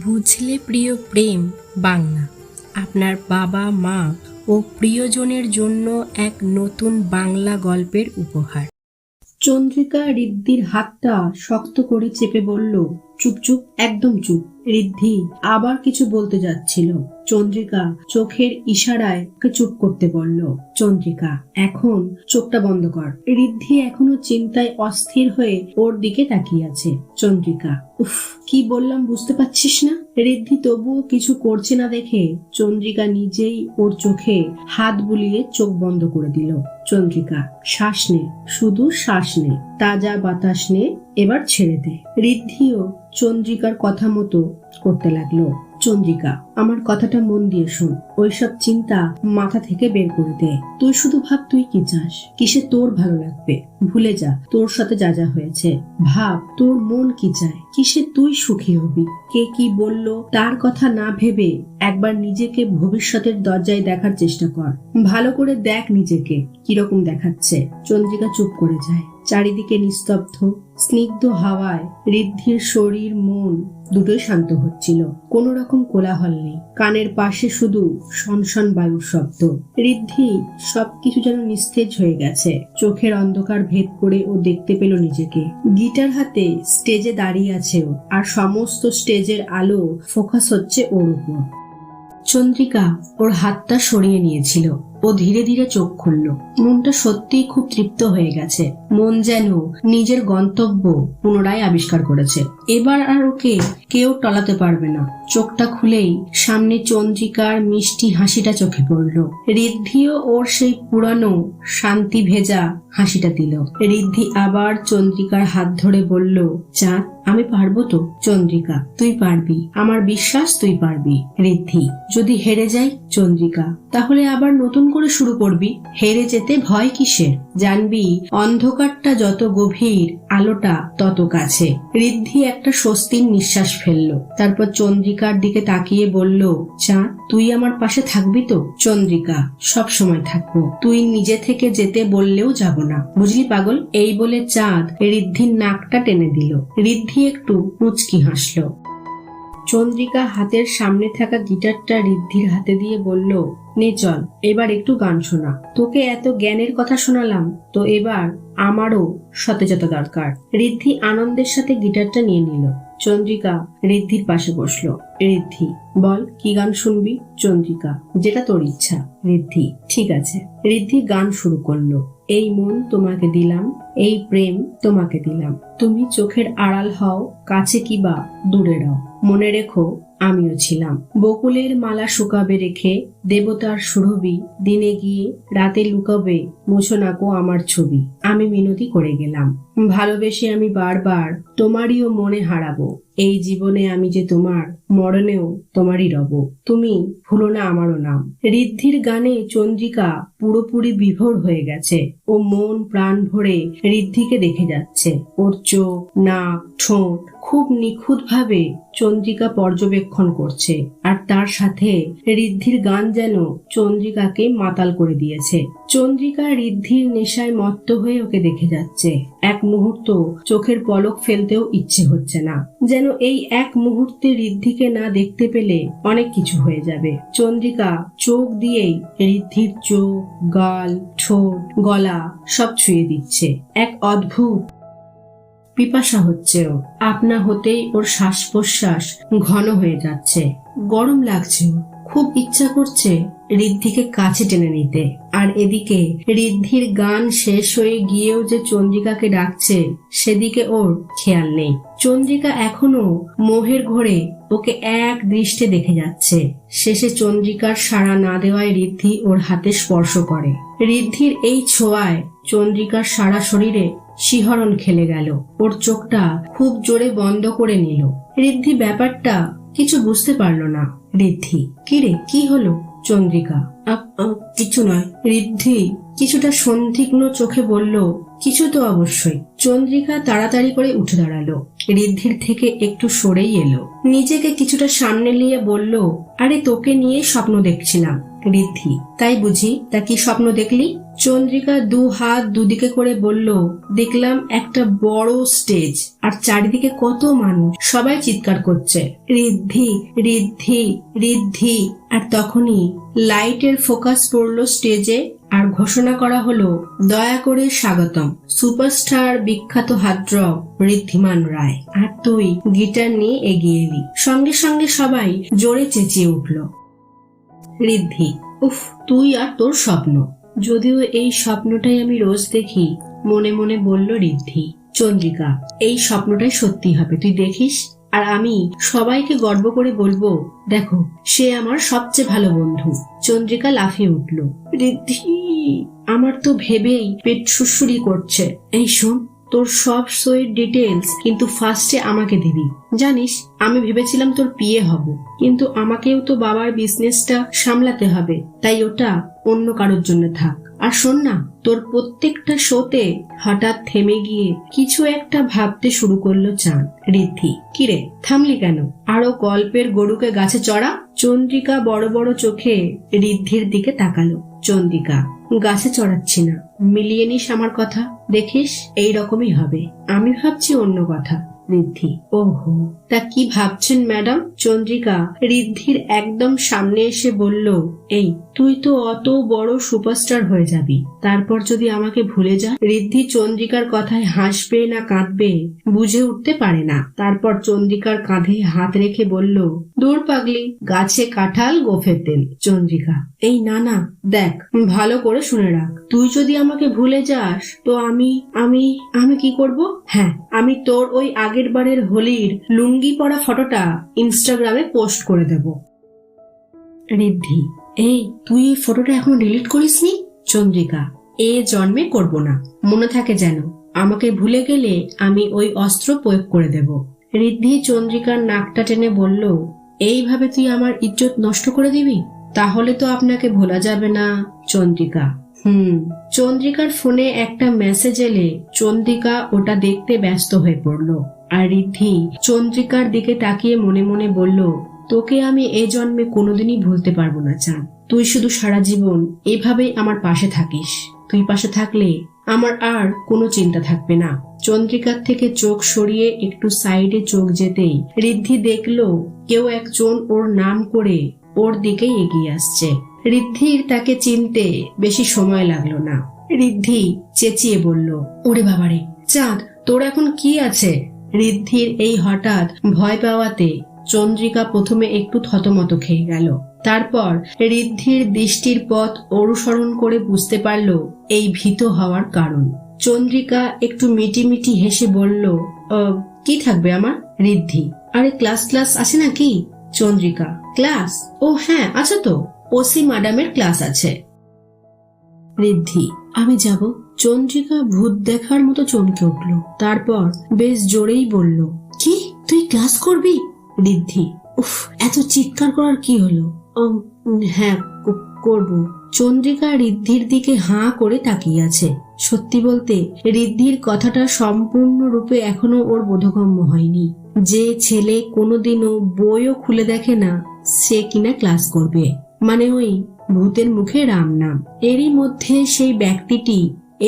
বুঝলে প্রিয় প্রেম বাংলা আপনার বাবা মা ও প্রিয়জনের জন্য এক নতুন বাংলা গল্পের উপহার। চন্দ্রিকা ঋদ্ধির হাতটা শক্ত করে চেপে বলল, চুপ চুপ, একদম চুপ। ঋদ্ধি আবার কিছু বলতে যাচ্ছিল। চন্দ্রিকা চোখের ইশারায় ওকে চুপ করতে বলল। চন্দ্রিকা, এখন চোখটা বন্ধ কর। ঋদ্ধি এখনো চিন্তায় অস্থির হয়ে ওর দিকে তাকিয়ে আছে। চন্দ্রিকা, উফ, কি বললাম বুঝতে পারছিস না? ঋদ্ধি তবুও কিছু করছে না দেখে চন্দ্রিকা নিজেই ওর চোখে হাত বুলিয়ে চোখ বন্ধ করে দিল। চন্দ্রিকা, শ্বাস নে, শুধু শ্বাস নে, তাজা বাতাস নে, এবার ছেড়ে দে। ঋদ্ধিও চন্দ্রিকার কথা মতো করতে লাগলো। চন্দ্রিকা, আমার কথাটা মন দিয়ে শোন, ওইসব চিন্তা মাথা থেকে বের করে দে। তুই শুধু ভাব তুই কি চাস, কিসে তোর ভালো লাগবে। ভুলে যা তোর সাথে যা যা হয়েছে। ভাব তোর মন কি চায়, কিসে তুই সুখী হবি। কে কি বলল তার কথা না ভেবে একবার নিজেকে ভবিষ্যতের দরজায় দেখার চেষ্টা কর। ভালো করে দেখ নিজেকে কিরকম দেখাচ্ছে। চন্দ্রিকা চুপ করে যায়। চারিদিকে নিস্তব্ধ। স্নিগ্ধ হাওয়ায় ঋদ্ধির শরীর মন দুটোই শান্ত হচ্ছিল। কোন রকম কোলাহল নেই। কানের পাশে শুধু শনশন বায়ুর শব্দ। ঋদ্ধি সবকিছু যেন নিস্তেজ হয়ে গেছে। চোখের অন্ধকার ভেদ করে ও দেখতে পেল নিজেকে। গিটার হাতে স্টেজে দাঁড়িয়ে আছে ও, আর সমস্ত স্টেজের আলো ফোকাস হচ্ছে ওর উপর। চন্দ্রিকা ওর হাতটা সরিয়ে নিয়েছিল। ও ধীরে ধীরে চোখ খুলল। মনটা সত্যিই খুব তৃপ্ত হয়ে গেছে। মন যেন নিজের গন্তব্য পুনরায় আবিষ্কার করেছে। এবার আর ওকে কেউ টলাতে পারবে না। চোখটা খুলেই সামনে চন্দ্রিকার মিষ্টি হাসিটা চোখে পড়ল। ঋদ্ধিও ওর সেই পুরানো শান্তি ভেজা হাসিটা দিল। ঋদ্ধি আবার চন্দ্রিকার হাত ধরে বলল, চাঁদ, আমি পারবো তো। চন্দ্রিকা, তুই পারবি, আমার বিশ্বাস তুই পারবি। ঋদ্ধি, যদি হেরে যাই? চন্দ্রিকা, তাহলে আবার নতুন করে শুরু করবি। হেরে যেতে ভয় কিসের? জানবি অন্ধকারটা যত গভীর, আলোটা তত কাছে। ঋদ্ধি একটা স্বস্তির নিঃশ্বাস ফেলল। তারপর চন্দ্রিকার দিকে তাকিয়ে বলল, চাঁদ, তুই আমার পাশে থাকবি তো? চন্দ্রিকা, সব সময় থাকবো। তুই নিজে থেকে যেতে বললেও যাব না, বুঝলি পাগল। এই বলে চাঁদ ঋদ্ধির নাকটা টেনে দিল। ঋদ্ধি একটু মুচকি হাসল। চন্দ্রিকা হাতের সামনে থাকা গিটারটা ঋদ্ধির হাতে দিয়ে বলল, নে চল, এবার একটু গান শোনা। তোকে এত জ্ঞানের কথা শোনালাম, তো এবার আমারও সতেজতা দরকার। ঋদ্ধি আনন্দের সাথে গিটারটা নিয়ে নিল। চন্দ্রিকা ঋদ্ধির পাশে বসলো। ঋদ্ধি, বল, কি গান শুনবি? চন্দ্রিকা, যেটা তোর ইচ্ছা। ঋদ্ধি, ঠিক আছে। ঋদ্ধি গান শুরু করলো। এই মন তোমাকে দিলাম, এই প্রেম তোমাকে দিলাম। তুমি চোখের আড়াল হও, কাছে কিবা দূরে রও। মনে রেখো আমিও ছিলাম। বকুলের মালা শুকাবে রেখে, দেবতার সুরভি দিনে গিয়ে রাতে লুকাবে, মুছো নাকো আমার ছবি। আমি মিনতি করে গেলাম। ভালোবেসে আমি বারবার তোমারইও মনে হারাবো। এই জীবনে আমি যে তোমার, মরণেও তোমারই রব। তুমি ভুলো না আমারও নাম। ঋদ্ধির গানে চন্দ্রিকা পুরোপুরি বিভোর হয়ে গেছে। ও মন প্রাণ ভরে ঋদ্ধিকে দেখে যাচ্ছে। ওর চোখ, নাক, ঠোঁট খুব নিখুঁত ভাবে চন্দ্রিকা পর্যবেক্ষণ করছে। আর তার সাথে ঋদ্ধির গান যেন চন্দ্রিকাকে মাতাল করে দিয়েছে। চন্দ্রিকা ঋদ্ধির নেশায় মত্ত হয়ে ওকে দেখে যাচ্ছে। এক মুহূর্ত চোখের পলক ফেলতেও ইচ্ছে হচ্ছে না। যেন এই এক মুহূর্তে ঋদ্ধিকে না দেখতে পেলে অনেক কিছু হয়ে যাবে। চন্দ্রিকা চোখ দিয়েই ঋদ্ধির চোখ, গাল, ঠোঁট, গলা সব ছুঁয়ে দিচ্ছে। এক অদ্ভুত পিপাসা হচ্ছে ওর। আপনা হতেই ওর শ্বাস প্রশ্বাস ঘন হয়ে যাচ্ছে। গরম লাগছে। খুব ইচ্ছা করছে ঋদ্ধিকে কাছে টেনে নিতে। আর এদিকে ঋদ্ধির গান শেষ হয়ে গিয়েও যে চন্দ্রিকাকে ডাকছে, সেদিকে ওর খেয়াল নেই। চন্দ্রিকা এখনো মোহের ঘোরে ওকে এক দৃষ্টে দেখে যাচ্ছে। শেষে চন্দ্রিকার সাড়া না দেওয়ায় ঋদ্ধি ওর হাতে স্পর্শ করে। ঋদ্ধির এই ছোঁয়ায় চন্দ্রিকার সারা শরীরে শিহরণ খেলে গেল। ওর চোখটা খুব জোরে বন্ধ করে নিল। ঋদ্ধি ব্যাপারটা কিছু বুঝতে পারল না। ঋদ্ধি, কিরে, কি হলো? চন্দ্রিকা, কিছু নয়। ঋদ্ধি কিছুটা সন্দিগ্ধ চোখে বলল, কিছু তো অবশ্যই। চন্দ্রিকা তাড়াতাড়ি করে উঠে দাঁড়ালো। ঋদ্ধির থেকে একটু সরেই এলো। নিজেকে কিছুটা সামনে নিয়ে বলল, আরে তোকে নিয়ে স্বপ্ন দেখছিলাম। ঋদ্ধি, তাই বুঝি? তা কি স্বপ্ন দেখলি? চন্দ্রিকা দু হাত দুদিকে করে বলল, দেখলাম একটা বড় স্টেজ আর চারিদিকে কত মানুষ, সবাই চিৎকার করছে, ঋদ্ধি ঋদ্ধি ঋদ্ধি। আর তখনই লাইটের ফোকাস পড়লো স্টেজে আর ঘোষণা করা হলো, দয়া করে স্বাগতম সুপারস্টার বিখ্যাত হাতড্রপ ঋদ্ধিমান রায়। আর তুই গিটার নিয়ে এগিয়ে এলি। সঙ্গে সঙ্গে সবাই জোরে চেঁচিয়ে উঠল। ঋদ্ধি, উফ, তুই আর তোর স্বপ্ন। যদিও এই স্বপ্নটাই আমি রোজ দেখি, মনে মনে বলল ঋদ্ধি। চন্দ্রিকা, এই স্বপ্নটাই সত্যি হবে, তুই দেখিস। আর আমি সবাইকে গর্ব করে বলবো, দেখো সে আমার সবচেয়ে ভালো বন্ধু। চন্দ্রিকা লাফিয়ে উঠল। ঋদ্ধি, আমার তো ভেবেই পেট সুড়সুড়ি করছে। এই শোন, তোর সব সইয়ের ডিটেলস কিন্তু ফার্স্টে আমাকে দিবি। জানিস, আমি ভেবেছিলাম তোর পিএ হব, কিন্তু আমাকেও তো বাবার বিজনেসটা সামলাতে হবে, তাই ওটা অন্য কারোর জন্য থাক। আর শোন না, তোর প্রত্যেকটা শোতে হঠাৎ থেমে গিয়ে কিছু একটা ভাবতে শুরু করলো চাঁদ। ঋদ্ধি, কিরে থামলি কেন? আরো গল্পের গরুকে গাছে চড়া। চন্দ্রিকা বড় বড় চোখে ঋদ্ধির দিকে তাকালো। চন্দ্রিকা, গাছে চড়াচ্ছি না, মিলিয়ে নিস আমার কথা, দেখিস এই রকমই হবে। আমি ভাবছি অন্য কথা। ঋদ্ধি, ওহো, তা কি ভাবছেন ম্যাডাম? চন্দ্রিকা ঋদ্ধির একদম সামনে এসে বলল, এই তুই তো অত বড় সুপারস্টার হয়ে যাবি, তারপর যদি আমাকে ভুলে যা। ঋদ্ধি চন্দ্রিকার কথায় হাসবে না কাঁদবে বুঝে উঠতে পারে না। তারপর চন্দ্রিকার কাঁধে হাত রেখে বলল, দূর পাগলি, গাছে কাঁঠাল গোফের তেল। চন্দ্রিকা, এই না না, দেখ ভালো করে শুনে রাখ, তুই যদি আমাকে ভুলে যাস তো আমি আমি আমি কি করব? হ্যাঁ, আমি তোর ওই আগের বারের হোলির লুঙ্গি পরা ফটোটা ইনস্টাগ্রামে পোস্ট করে দেব। ঋদ্ধি, এই তুই এই ফটোটা এখন ডিলিট করিসনি? চন্দ্রিকা, এ জন্মে করব না, মনে থাকে যেন। আমাকে ভুলে গেলে আমি ওই অস্ত্র প্রয়োগ করে দেব। ঋদ্ধি চন্দ্রিকার নাকটা টেনে বলল, এইভাবে তুই আমার ইজ্জত নষ্ট করে দিবি? তাহলে তো আপনাকে ভোলা যাবে না। চন্দ্রিকা, চন্দ্রিকার ফোনে একটা মেসেজ এলে চন্দ্রিকা ওটা দেখতে ব্যস্ত হয়ে পড়ল। আর ঋদ্ধি চন্দ্রিকার দিকে তাকিয়ে মনে মনে বলল, তোকে আমি এ জন্মে কোনোদিনই ভুলতে পারবো না চাঁদ। তুই শুধু সারা জীবন এভাবেই আমার পাশে থাকিস। তুই পাশে থাকলে আমার আর কোনো চিন্তা থাকবে না। চন্দ্রিকার থেকে চোখ সরিয়ে একটু সাইডে চোখ যেতেই ঋদ্ধি দেখলো কেউ একজন ওর নাম করে ওর দিকেই এগিয়ে আসছে। ঋদ্ধির তাকে চিনতে বেশি সময় লাগলো না। ঋদ্ধি চেঁচিয়ে বলল, ওরে বাবারে চাঁদ, তোর এখন কি আছে? ঋদ্ধির এই হঠাৎ ভয় পাওয়াতে চন্দ্রিকা প্রথমে একটু থতমত খেয়ে গেল। তারপর ঋদ্ধির দৃষ্টির পথ অনুসরণ করে বুঝতে পারল এই ভীত হওয়ার কারণ। চন্দ্রিকা একটু মিটিমিটি হেসে বলল, কি থাকবে আমার? ঋদ্ধি, আরে ক্লাস আছে নাকি? চন্দ্রিকা, ক্লাস? ও হ্যাঁ, আছে তো, ওসি ম্যাডামের ক্লাস আছে। ঋদ্ধি, আমি যাব। চন্দ্রিকা ভূত দেখার মতো চমকে উঠল। তারপর বেশ জোরেই বলল, কি, তুই ক্লাস করবি? ঋদ্ধি, উফ, এত চিৎকার করার কি হলো? হ্যাঁ করব। চন্দ্রিকা ঋদ্ধির দিকে হাঁ করে তাকিয়ে আছে। সত্যি বলতে ঋদ্ধির কথাটা সম্পূর্ণরূপে এখনো ওর বোধগম্য হয়নি। যে ছেলে কোনোদিনও বইও খুলে দেখে না, সে কিনা ক্লাস করবে, মানে ওই ভূতের মুখে রাম নাম। এরই মধ্যে সেই ব্যক্তিটি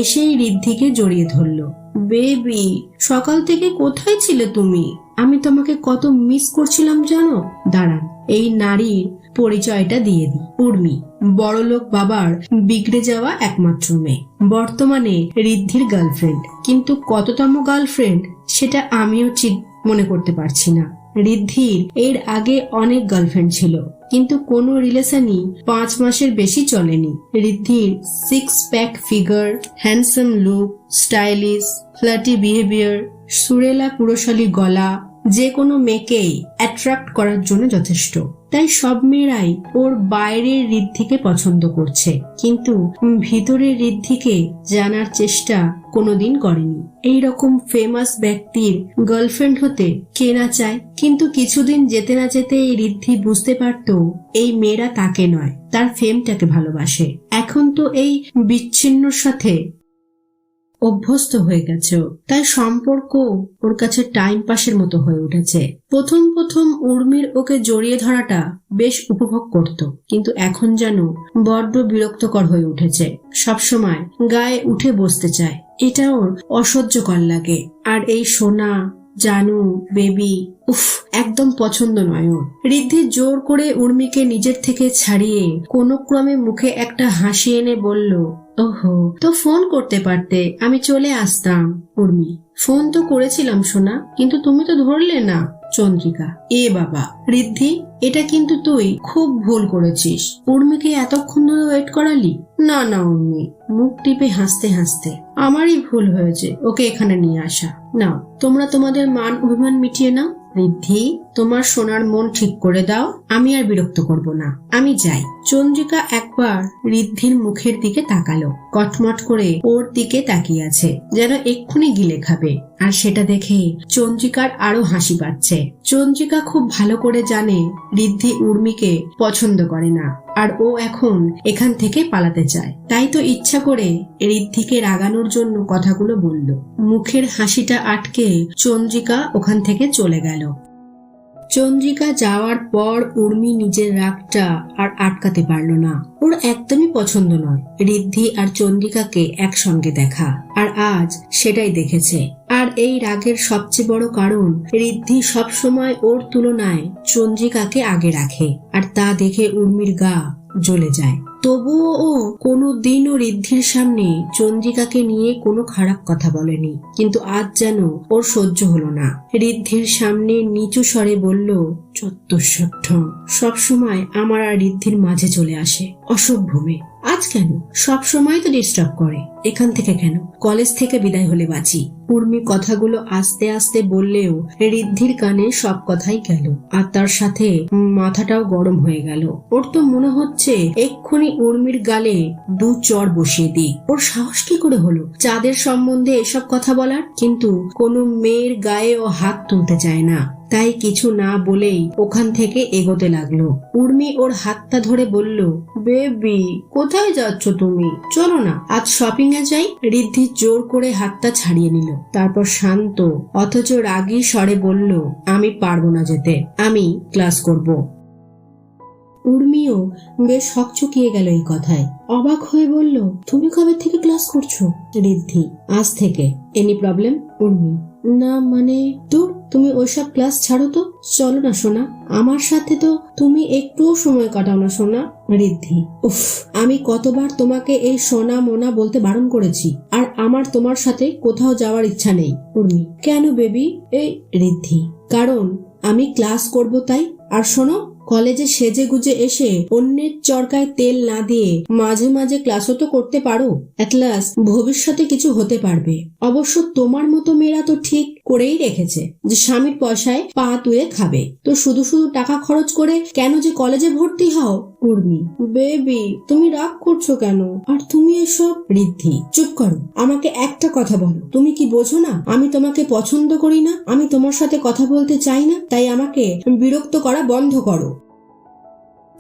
এসেই ঋদ্ধিকে জড়িয়ে ধরল। বেবি, সকাল থেকে কোথায় ছিলে তুমি? আমি তোমাকে কত মিস করছিলাম জানো। দাঁড়ান, এই নারীর পরিচয়টা দিয়ে দিই। উর্মি, বড়লোক বাবার বিগড়ে যাওয়া একমাত্র মেয়ে, বর্তমানে ঋদ্ধির গার্লফ্রেন্ড। কিন্তু কততম গার্লফ্রেন্ড সেটা আমিও ঠিক মনে করতে পারছি না। ঋদ্ধির এর আগে অনেক গার্লফ্রেন্ড ছিল, কিন্তু কোনো রিলেশনই 5 মাসের বেশি চলেনি। ঋদ্ধির 6 pack figure, handsome look, stylish flirty behaviour, সুরেলা পুরুষালী গলা যে কোনো মেয়েকেই অ্যাট্রাক্ট করার জন্য যথেষ্ট। তাই সব মেয়েরাই ওর বাইরের ঋদ্ধিকে পছন্দ করছে, কিন্তু ভিতরের ঋদ্ধিকে জানার চেষ্টা কোনোদিন করেনি। এইরকম ফেমাস ব্যক্তির গার্লফ্রেন্ড হতে কে না চায়? কিন্তু কিছুদিন যেতে না যেতে এই ঋদ্ধি বুঝতে পারত এই মেয়েরা তাকে নয়, তার ফেমটাকে ভালোবাসে। এখন তো এই বিচ্ছিন্নর সাথে অভ্যস্ত হয়ে গেছে ও। তাই সম্পর্ক ওর কাছে টাইম পাসের মতো হয়ে উঠেছে। প্রথম প্রথম উর্মির ওকে জড়িয়ে ধরাটা বেশ উপভোগ করত, কিন্তু এখন যেন বড্ড বিরক্তকর হয়ে উঠেছে। সবসময় গায়ে উঠে বসতে চায়, এটা ওর অসহ্যকর লাগে। আর এই সোনা, জানু, বেবি, উফ, একদম পছন্দ নয় ওর। ঋদ্ধি জোর করে উর্মিকে নিজের থেকে ছাড়িয়ে কোনো ক্রমে মুখে একটা হাসি এনে বলল, ওহো, তো ফোন করতে পারতে, আমি চলে আসতাম। উর্মি, ফোন তো করেছিলাম সোনা, কিন্তু তুমি তো ধরলে না। চন্দ্রিকা, এ বাবা, ঋদ্ধি, এটা কিন্তু তুই খুব ভুল করেছিস। উর্মিকে এতক্ষণ ধরে ওয়েট করালি। না না উর্মি, মুখ টিপে হাসতে হাসতে, আমারই ভুল হয়েছে ওকে এখানে নিয়ে আসা। নাও, তোমরা তোমাদের মান অভিমান মিটিয়ে নাও। ঋদ্ধি, তোমার সোনার মন ঠিক করে দাও, আমি আর বিরক্ত করব না, আমি যাই। চন্দ্রিকা একবার ঋদ্ধির মুখের দিকে তাকালো, কটমট করে ওর দিকে তাকিয়ে আছে, যেন এক্ষুনি গিলে খাবে। আর সেটা দেখে চন্দ্রিকার আরো হাসি পাচ্ছে। চন্দ্রিকা খুব ভালো করে জানে ঋদ্ধি উর্মিকে পছন্দ করে না, আর ও এখন এখান থেকে পালাতে চায়। তাই তো ইচ্ছা করে ঋদ্ধিকে রাগানোর জন্য কথাগুলো বলল। মুখের হাসিটা আটকে চন্দ্রিকা ওখান থেকে চলে গেল। চন্দ্রিকা যাওয়ার পর উর্মি নিজের রাগটা আর আটকাতে পারল না। ওর একদমই পছন্দ নয় ঋদ্ধি আর চন্দ্রিকাকে একসঙ্গে দেখা, আর আজ সেটাই দেখেছে। আর এই রাগের সবচেয়ে বড় কারণ, ঋদ্ধি সবসময় ওর তুলনায় চন্দ্রিকাকে আগে রাখে, আর তা দেখে উর্মির গা জ্বলে যায়। তবুও ও কোনো দিনও ঋদ্ধির সামনে চন্দ্রিকাকে নিয়ে কোনো খারাপ কথা বলেনি, কিন্তু আজ যেন ওর সহ্য হলো না। ঋদ্ধির সামনে নিচু স্বরে বলল, চত্বরসঠ্য, সবসময় আমার আর ঋদ্ধির মাঝে চলে আসে, অসভ্য মেয়ে। আজ কেন? সব সময় তো ডিস্টার্ব করে। এখান থেকে কেন? কলেজ থেকে বিদায় হলে বাঁচি। উর্মি কথাগুলো আস্তে আস্তে বললেও ঋদ্ধির কানে সব কথাই গেল, আর তার সাথে মাথাটাও গরম হয়ে গেল। ওর তো মনে হচ্ছে এক্ষুনি উর্মির গালে 2 চড় বসিয়ে দিই। ওর সাহস কি করে হলো চাঁদের সম্বন্ধে এসব কথা বলার? কিন্তু কোনো মেয়ের গায়ে ও হাত তুলতে চায় না, তাই কিছু না বলেই ওখান থেকে এগোতে লাগলো। উর্মি ওর হাতটা ধরে বলল, বেবি, কোথায় যাচ্ছ তুমি? চলো না, আজ শপিং এ যাই। ঋদ্ধি জোর করে হাতটা ছাড়িয়ে নিল, তারপর শান্ত অথচ রাগী স্বরে বলল, আমি পারবো না যেতে, আমি ক্লাস করব। উর্মিও বেশ হকচকিয়ে গেল এই কথায়, অবাক হয়ে বলল, তুমি কবে থেকে ক্লাস করছো? ঋদ্ধি, আজ থেকে। Any problem? উর্মি, না মানে, দূর, তুমি ওইসব ক্লাস ছাড়ো তো, চলো না সোনা, আমার সাথে তো তুমি একটুও সময় কাটাও না সোনা। ঋদ্ধি, উফ, আমি কতবার তোমাকে এই সোনা মোনা বলতে বারণ করেছি, আর আমার তোমার সাথে কোথাও যাওয়ার ইচ্ছা নেই। উর্মি, কেন বেবি? এই ঋদ্ধি, কারণ আমি ক্লাস করব তাই। আর শোনো, কলেজে সেজে গুজে এসে অন্যের চরকায় তেল না দিয়ে মাঝে মাঝে ক্লাসও তো করতে পারো, এট লাস্ট ভবিষ্যতে কিছু হতে পারবে। অবশ্য তোমার মতো মেয়েরা তো ঠিক করেই রেখেছে যে স্বামীর পয়সায় পা তুলে খাবে, তো শুধু শুধু টাকা খরচ করে কেন যে কলেজে ভর্তি হও। উর্মি, বেবি, তুমি রাগ করছো কেন? আর তুমি এসব। ঋদ্ধি, চুপ করো, আমাকে একটা কথা বলো, তুমি কি বোঝো না আমি তোমাকে পছন্দ করি না? আমি তোমার সাথে কথা বলতে চাই না, তাই আমাকে বিরক্ত করা বন্ধ করো।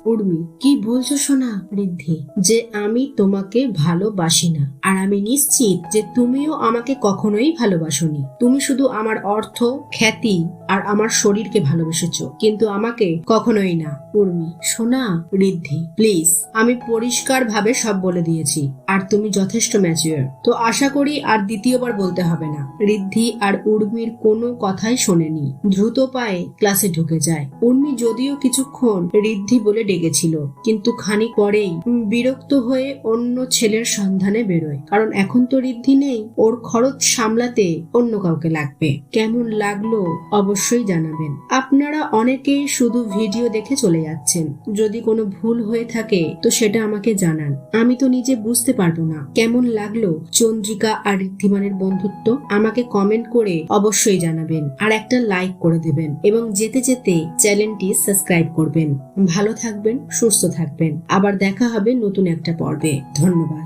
উর্মি, কি বলছো সোনা? ঋদ্ধি, যে আমি তোমাকে ভালোবাসি না, আর আমি নিশ্চিত যে তুমিও আমাকে কখনোই ভালোবাসোনি। তুমি শুধু আমার অর্থ, খ্যাতি আর আমার শরীরকে ভালোবেসেছো, কিন্তু আমাকে কখনোই না। উর্মি, সোনা। ঋদ্ধি, প্লিজ, আমি পরিষ্কার ভাবে সব বলে দিয়েছি, আর তুমি যথেষ্ট ম্যাচিওর, তো আশা করি আর দ্বিতীয়বার বলতে হবে না। ঋদ্ধি আর উর্মির কোনো কথাই শোনেনি, দ্রুত পায়ে ক্লাসে ঢুকে যায়। উর্মি যদিও কিছুক্ষণ ঋদ্ধি বলে ডেকেছিল, কিন্তু খানিক পরেই বিরক্ত হয়ে অন্য ছেলের সন্ধানে বেরোয়, কারণ এখন তো ঋদ্ধি নেই, ওর খরচ সামলাতে অন্য কাউকে লাগবে। কেমন লাগলো অবশ্যই জানাবেন। আপনারা অনেকেই শুধু ভিডিও দেখে চলে যাচ্ছেন, যদি কোনো ভুল হয়ে থাকে তো সেটা আমাকে জানান, আমি তো নিজে বুঝতে পারবো না। কেমন লাগলো চন্দ্রিকা আর ঋদ্ধিমানের বন্ধুত্ব আমাকে কমেন্ট করে অবশ্যই জানাবেন, আর একটা লাইক করে দেবেন, এবং যেতে যেতে চ্যানেলটি সাবস্ক্রাইব করবেন। ভালো থাকবেন, সুস্থ থাকবেন, আবার দেখা হবে নতুন একটা পর্বে। ধন্যবাদ।